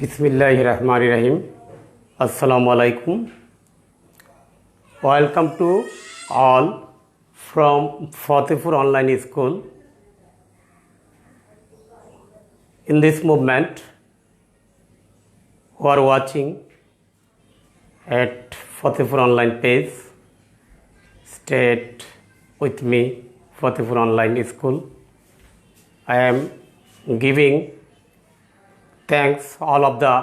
Bismillahirrahmanirrahim. Assalamu alaikum. Welcome to all from Fatehpur Online School. In this movement, who are watching at Fatehpur Online page, stay with me, Fatehpur Online School. I am giving thanks all of the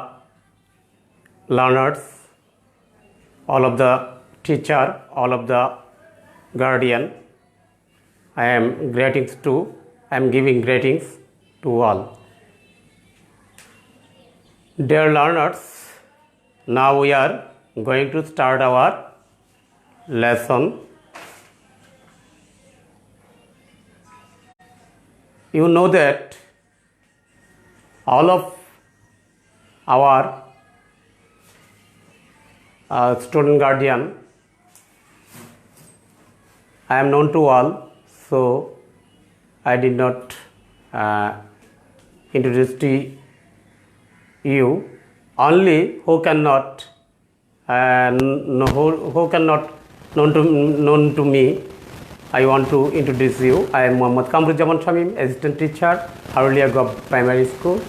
learners, all of the teacher, all of the guardian. I am giving greetings to all. Dear learners, now we are going to start our lesson. You know that all of our student guardian, I am known to all, so I did not introduce to you. Only who cannot known to me, I want to introduce you. I am Muhammad Kamruzzaman Shamim, assistant teacher, Harulia Gov Primary School,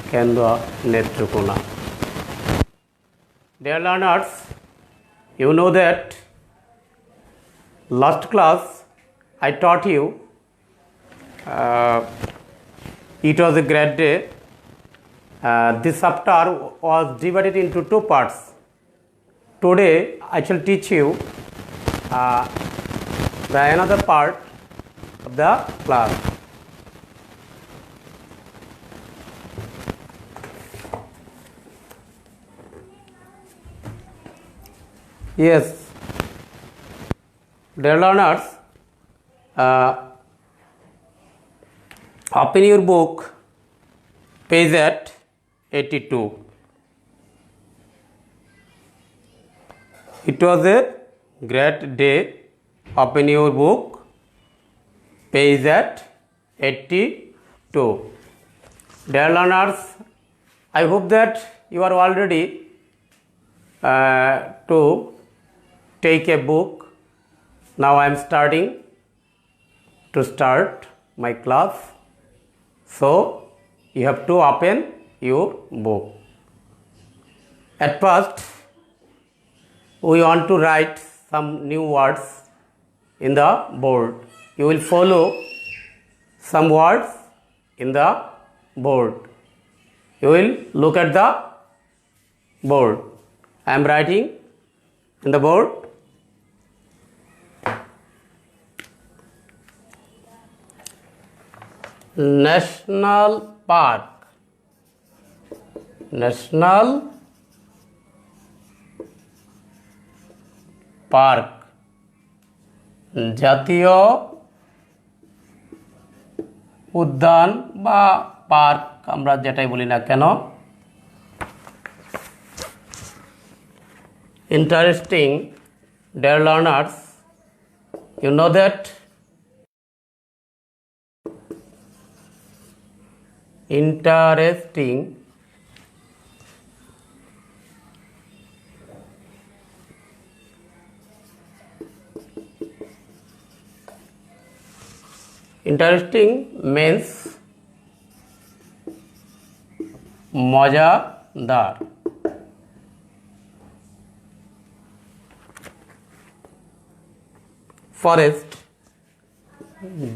Kendra Netrukuna. Dear learners, you know that last class I taught you it was a great day. This chapter was divided into two parts. Today I shall teach you another part of the class. Yes, dear learners, open your book, page at 82. It was a great day. Open your book, page at 82. Dear learners, I hope that you are all ready to take a book. Now I am starting to start my class. So you have to open your book. At first, we want to write some new words in the board. You will follow some words in the board. You will look at the board. I am writing in the board. National Park. National Park. জাতীয় উদ্যান বা park আমরা যেটাই বলি না কেন। Interesting, dear learners, you know that interesting means মজাদার। Forest,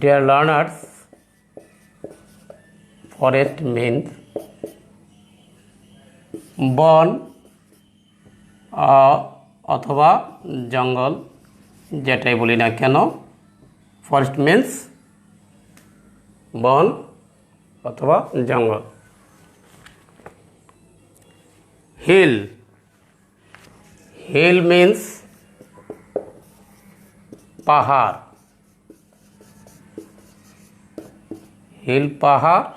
dear learners, forest means বন অথবা জঙ্গল যেটাই বলি না কেন। Forest means বন অথবা জঙ্গল। Hill, hill means পাহাড়। হিল পাহাড়।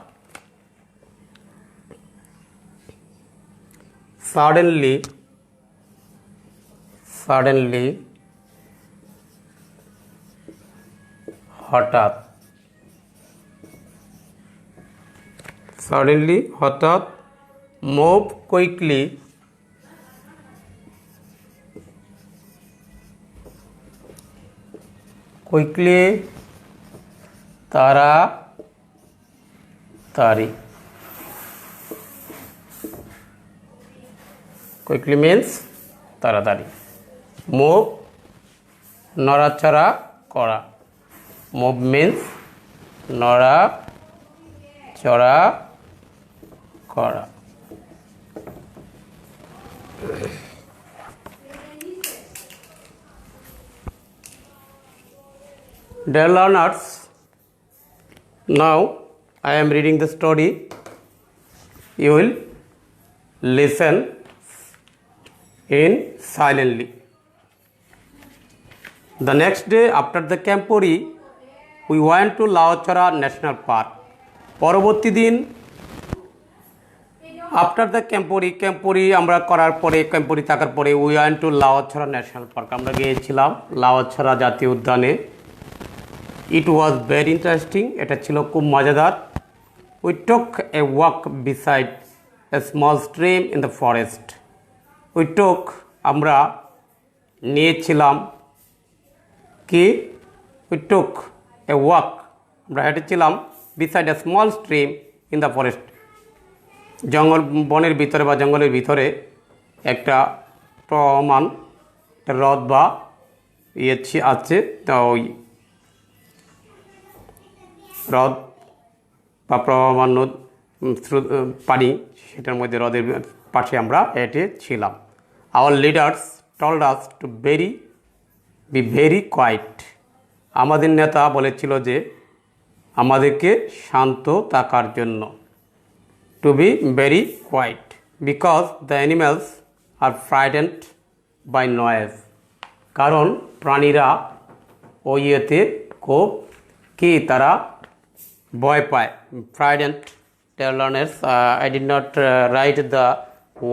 Suddenly হঠাৎ। Suddenly হঠাৎ মুভ কুইকলি, কুইকলি তাড়াতাড়ি। কুইকলি মিন্স তাড়াতাড়ি। মুভ নড়াচড়া করা, মুভ মিন্স নড়াচড়া করা। Dear learners, now I am reading the story. You will listen in silently. The next day after the Campori, we went to Laochara National Park. পরবর্তী দিন after the ক্যাম্পরি আমরা করার পরে, ক্যাম্পরি থাকার পরে we went to Lawachara National Park, আমরা গিয়েছিলাম লাওছড়া জাতীয় উদ্যানে। ইট ওয়াজ ভেরি ইন্টারেস্টিং, এটা ছিল খুব মজাদার। We took a walk beside a small stream in the forest. We took আমরা নিয়েছিলাম কি, উই টুক এ ওয়াক আমরা হেঁটেছিলাম beside a small stream in the forest, বনের ভিতরে বা জঙ্গলের ভিতরে একটা প্রবহমান হ্রদ বা আছে, তো ওই হ্রদ বা প্রবহমান পানি, সেটার মধ্যে হ্রদের পাশে আমরা হেঁটেছিলাম। Our leaders told us to be very quiet. আমাদের নেতা বলেছিল যে আমাদেরকে শান্ত থাকার জন্য। To be very quiet because the animals are frightened by noise. কারণ প্রাণীরা ওই ইয়েতে খুব কি তারা ভয় পায়। frightened, dear learners, I did not write the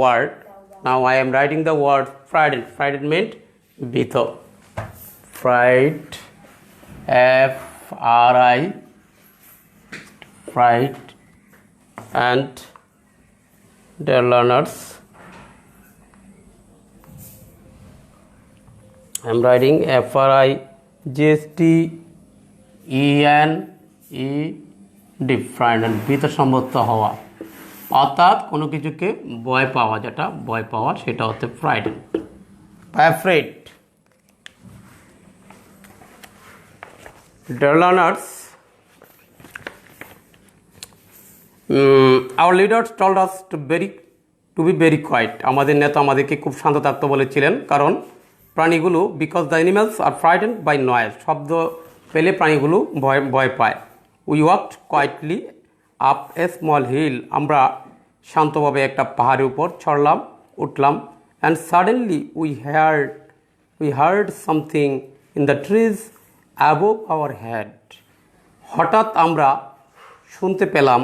word. Now I am writing the word frightened. Frightened meant ভীত। fright, F-R-I, fright. And dear learners, I am writing frightened, frightened, ভীত সম্মত হওয়া, অর্থাৎ কোনো কিছুকে ভয় পাওয়া, যেটা ভয় পাওয়া সেটা হচ্ছে frightened। afraid, dear learners, our leaders told us to be very quiet. আমাদের নেতা আমাদেরকে খুব শান্ত থাকতে বলেছিলেন, কারণ প্রাণীগুলো because the animals are frightened by noise, শব্দ পেলে প্রাণীগুলো ভয় পায়। we walked quietly up a small hill, আমরা শান্তভাবে একটা পাহাড়ের উপর উঠলাম and suddenly we heard something in the trees above our head. হঠাৎ আমরা শুনতে পেলাম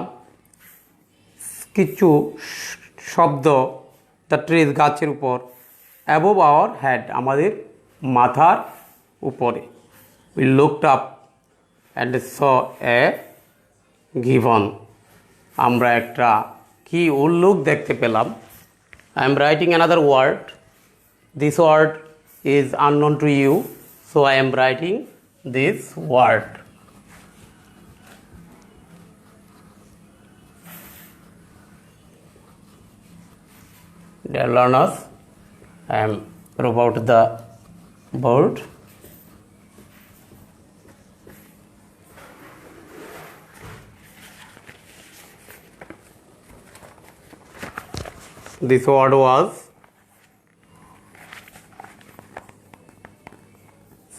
কিছু শব্দ, দ্য ট্রিজ গাছের উপর, অ্যাবোভ আওয়ার হেড আমাদের মাথার উপরে। We looked up and saw a given, আমরা একটা কি উল্লেখ দেখতে পেলাম। I am writing another word, this word is unknown to you, so I am writing this word. Dear learners, I am about the board. This word was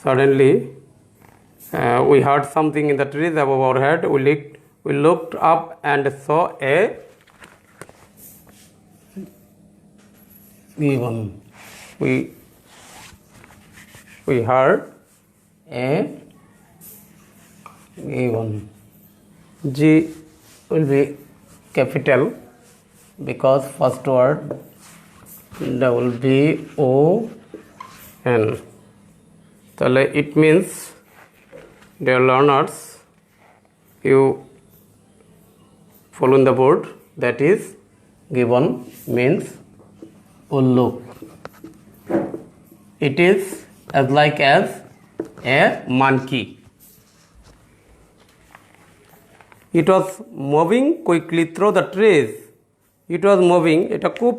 suddenly we heard something in the trees above our head. We looked up and saw a given. We heard a given. G will be capital because first word double B O N. তাহলে it means, dear learners, you follow in the board, that is Gibbon means ulluk. It is as like as a monkey. It was moving quickly through the trees. It was moving, এটা খুব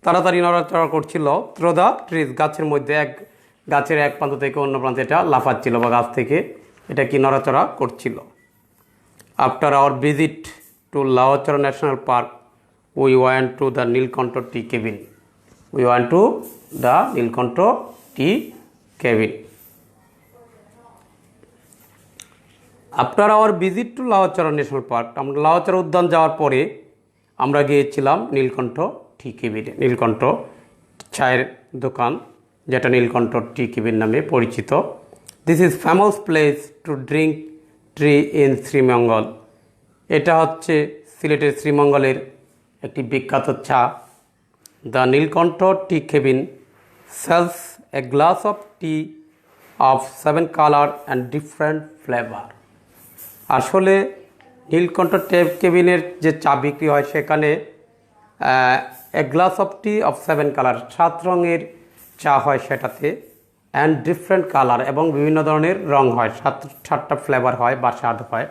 তাড়াতাড়ি নড়াচড়া করছিল through the trees, গাছের মধ্যে গাছের এক প্রান্ত থেকে অন্য প্রান্তে এটা লাফাচ্ছিল বা গাছ থেকে এটা কি নড়াচড়া করছিল। After our visit to Lawachora National Park, we went to the Nilkanto tea cabin. We went to the Nilkanto tea cabin. After our visit to Lawachora National Park, আমরা লাওয়াচড়া উদ্যান যাওয়ার পরে আমরা গিয়েছিলাম নীলকণ্ঠ টি কেবিনে। নীলকণ্ঠ চায়ের দোকান, যেটা নীলকণ্ঠ টি কেবিন নামে পরিচিত। This is famous place to drink tree in Sreemangal. এটা হচ্ছে সিলেটের শ্রীমঙ্গলের একটি বিখ্যাত চা। The Nilkantha tea cabin sales a glass of tea of 7 colour and different flavour. আসলে নীলকণ্ঠ টি কেবিনের যে চা বিক্রি হয় সেখানে a glass of tea of 7 colour, 7 রঙের চা হয় সেটাতে, অ্যান্ড ডিফারেন্ট কালার এবং বিভিন্ন ধরনের রং হয়, 7টা ফ্লেভার হয় বা স্বাদ হয়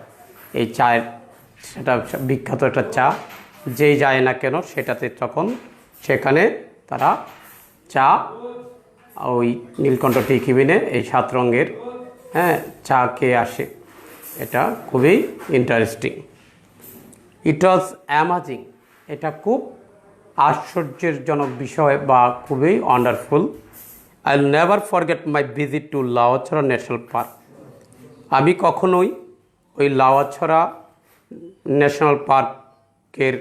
এই চায়ের। সেটা বিখ্যাত একটা চা, যেই যায় না কেন সেটাতে তখন সেখানে তারা চা ওই নীলকণ্ঠ টি কেবিনে এই 7 রঙের চা খেয়ে আসে। এটা খুবই ইন্টারেস্টিং। ইট ওয়াজ অ্যামাজিং, এটা খুব আশ্চর্যজনক বিষয় বা খুবই wonderful. I will never forget my visit to Lawachara national park. আমি কখনোই ওই লাওয়াছড়া ন্যাশনাল পার্কের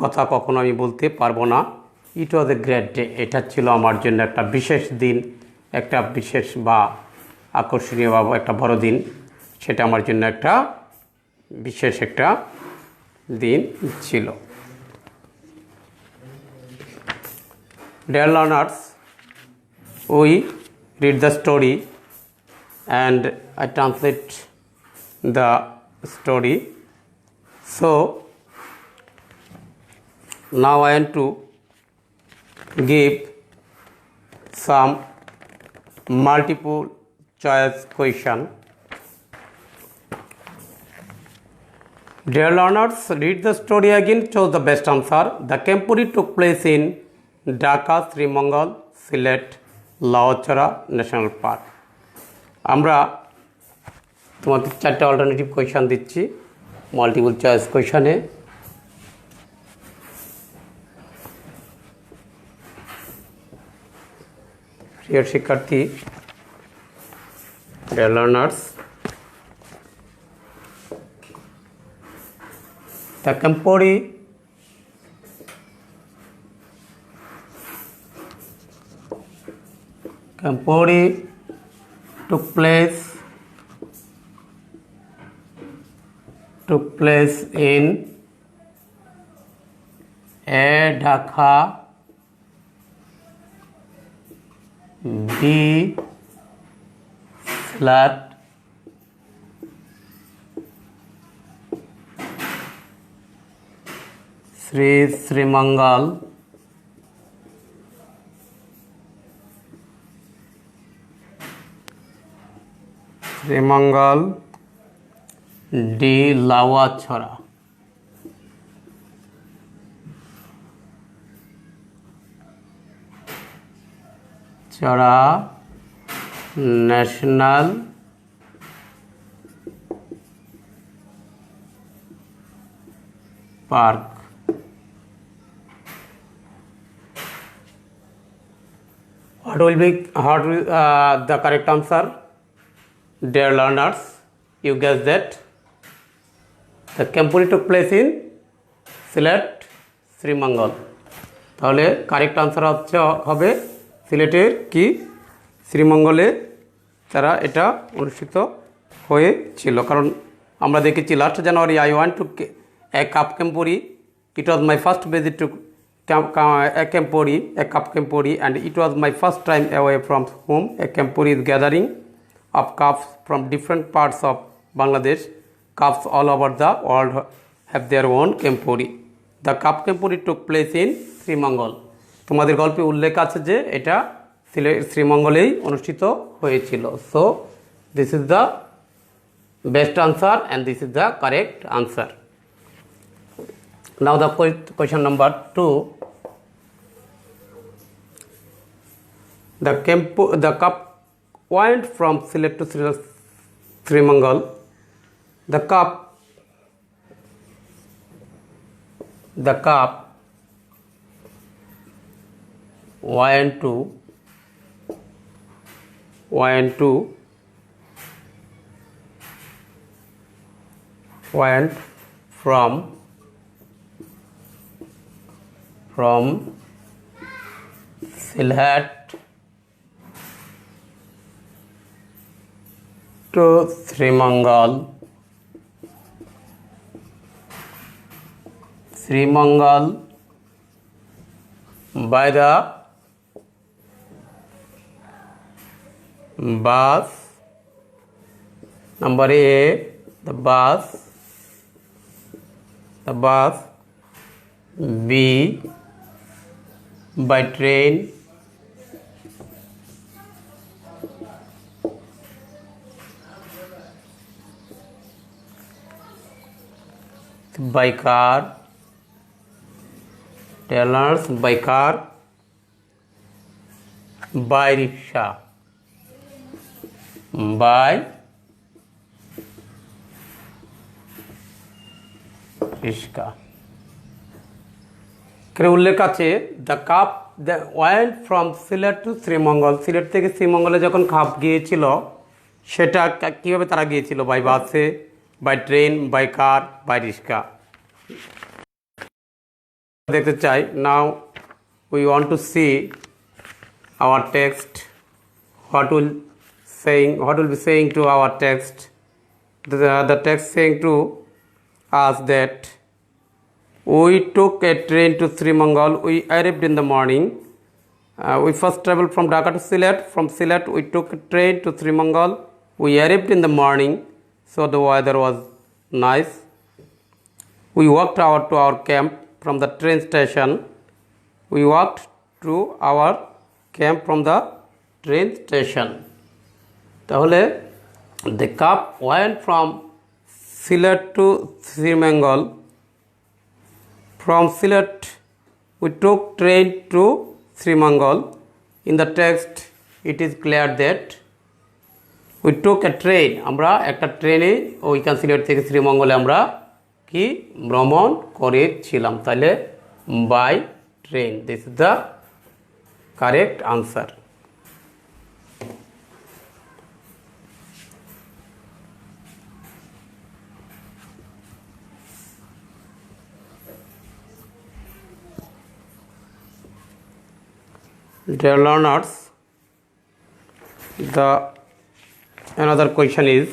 কথা কখনো আমি বলতে পারবো না। ইট ওয়াজ এ গ্রেট ডে, এটা ছিল আমার জন্য একটা বিশেষ দিন, একটা বিশেষ বা আকর্ষণীয় বা একটা বড় দিন। সেটা আমার জন্য একটা বিশেষ একটা দিন ছিল। Dear learners, we read the story and I translate the story. So now I want to give some multiple choice question. Dear learners, read the story again, choose the best answer. The Kempuri took place in Dhaka, Srimangal, Sylhet, Lawachora National Park. আমরা তোমাদের 4টা alternative question দিচ্ছি multiple choice কোয়েশ্চনে। প্রিয় শিক্ষার্থী, dear learners, the Kempuri took place in A. Dhaka, B. Sylhet, Srimangal, D. Lawachora. Chora National Park. What will be the correct answer? Dear learners, you guessed that the Kempuri took place in Sylhet, Srimangal. তাহলে correct answer হবে সিলেটের কি শ্রীমঙ্গলে তারা এটা অনুষ্ঠিত হয়েছিল। কারণ আমরা দেখেছি last January I went to a cup Kempuri. It was my first visit to a cup Kempuri, and it was my first time away from home. A Kempuri is gathering of cups from different parts of Bangladesh. Cups all over the world have their own Kempuri. The cub camporee took place in Sreemangal. তোমাদের গল্পে উল্লেখ আছে যে এটা শ্রীমঙ্গলেই অনুষ্ঠিত হয়েছিল। So this is the best answer and this is the correct answer. Now the question number 2. The cup went from Sylhet to Srimangal. The cup went from Sylhet to Srimangal by the bus. Number A, the bus. B, by train. By car. Travelers by car. By rickshaw. By rickshaw. এখানে উল্লেখ আছে the cup went from Sylhet to Sreemangal. সিলেট থেকে শ্রীমঙ্গলে যখন cup গিয়েছিল সেটা কীভাবে তারা গিয়েছিল? বাই বাসে, by train, by car, by rickshaw. দেখতে চাই। Now we want to see our text, what will be saying to our text. The text saying to us that we took a train to Srimangal. We arrived in the morning. We first traveled from Dhaka to Sylhet. From Sylhet we took a train to Srimangal. We arrived in the morning, so the weather was nice. We walked out to our camp from the train station. We walked to our camp from the train station. তাহলে the cup went from Sylhet to Srimangal. From Sylhet we took train to Srimangal. In the text it is clear that we took a train. আমরা একটা ট্রেনে ওইখান সিলেট থেকে শ্রীমঙ্গলে আমরা কি ভ্রমণ করেছিলাম। তাহলে by train, this is the correct answer. Dear learners, another question is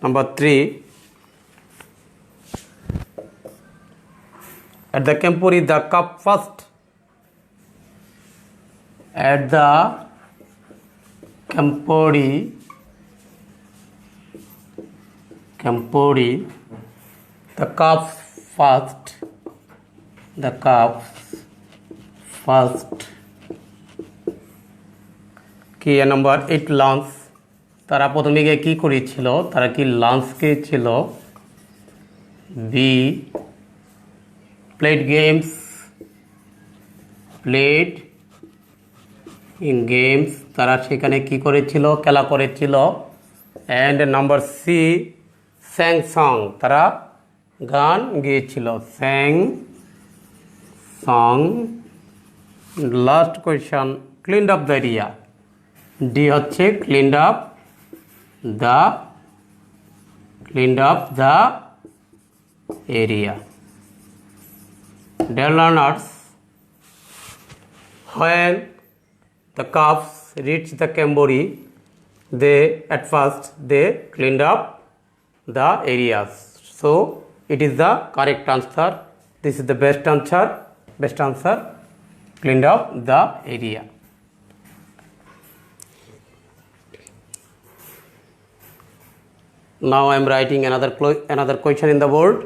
number 3. At the Kempuri, the cup first. At the Kempuri, the cup first. কি নাম্বার 8 লাঞ্চ। তারা প্রথমে গিয়ে কী করেছিল? তারা কি লাঞ্চ খেয়েছিল? বি, প্লেড গেমস, তারা সেখানে কি করেছিল? খেলা করেছিল। And number C, sang song, তারা গান গেয়েছিল। Sang song. Last question, cleaned up the area. D হচ্ছে cleaned up the area. Dear learners, when the calves reached the Kempuri, at first they cleaned up the areas. So it is the correct answer. This is the best answer. Cleaned up the area. Now I am writing another question in the board.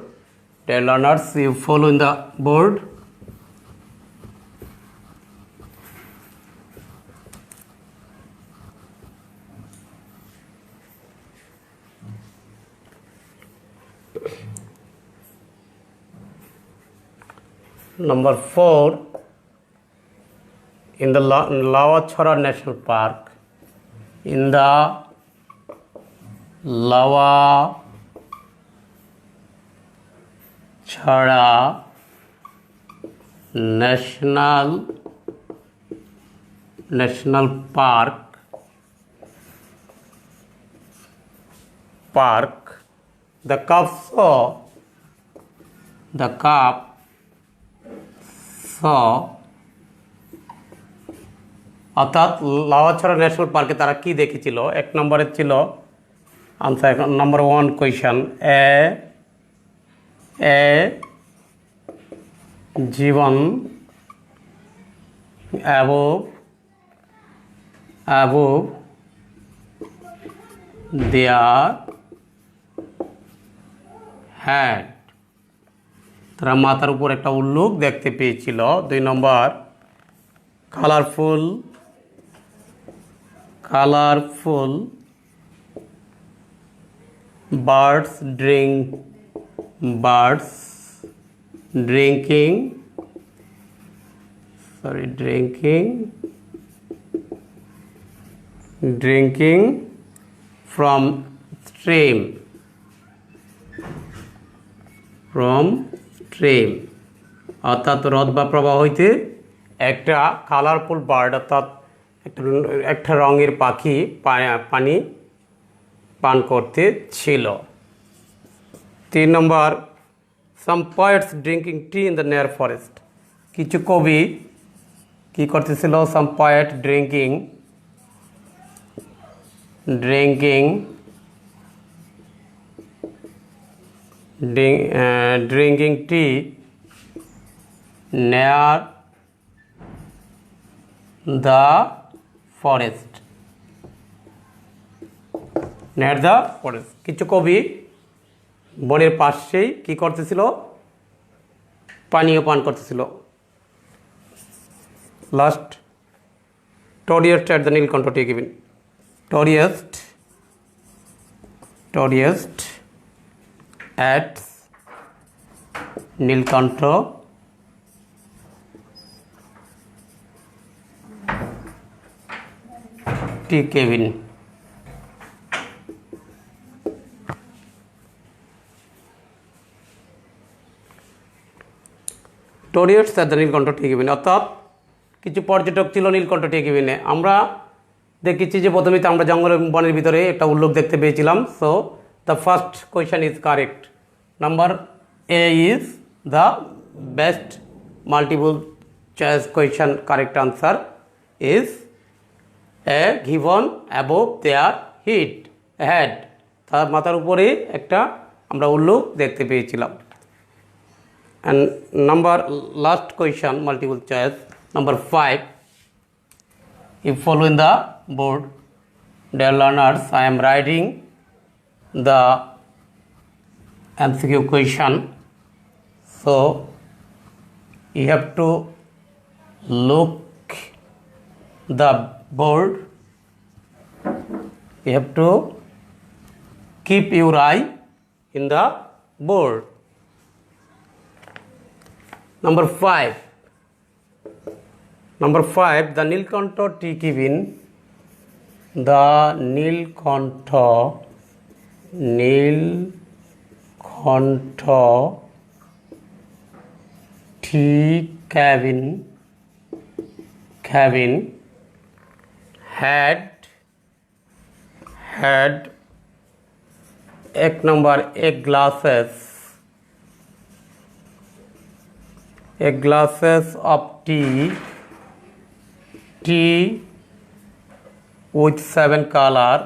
Dear learners, you follow in the board. Number 4, in the Lawachhara National Park, in the Lawachhara National Park, the calf saw অর্থাৎ Lawachara national পার্কে তারা কি দেখেছিল? এক নম্বরে ছিল answer, number 1 question, এ জীবন above their head, তারা মাথার উপর একটা উল্লুক দেখতে পেয়েছিল। 2 নম্বর, colourful birds drinking from stream, অর্থাৎ হ্রদ বা প্রবাহ হইতে একটা কালারফুল বার্ড অর্থাৎ একটা রঙের পাখি পানি পান করতে ছিল। 3 নম্বর, some poets drinking tea in the near forest, কিছু কবি কি করতেছিল? some poet drinking tea near the forest, কিছু কবি বনের পাশেই কি করতেছিল? পানীয় পান করতেছিল। Last, tourists at the Nilkantha tea given, tourists at Nilkantha tea cabin. Tourists at the Nilkantha tea cabin, অর্থাৎ কিছু পর্যটক ছিল নীলকণ্ঠ টি কেবিনে। আমরা দেখেছি যে প্রথমে আমরা জঙ্গলের বনের ভিতরে একটা উল্লেখ দেখতে পেয়েছিলাম। So the first question is correct. Number A is the best multiple choice question. Correct answer is a given above their head, তার মাথার উপরে একটা আমরা উল্লুক দেখতে পেয়েছিলাম। And last question, multiple choice, number 5. You follow in the board. Dear learners, I am writing the MCQ question. So you have to look the board. You have to keep your eye in the board. Number 5, the Nilkantha tea cabin, the Nilkantha tea cabin had एक number 8 glasses of tea with 7 color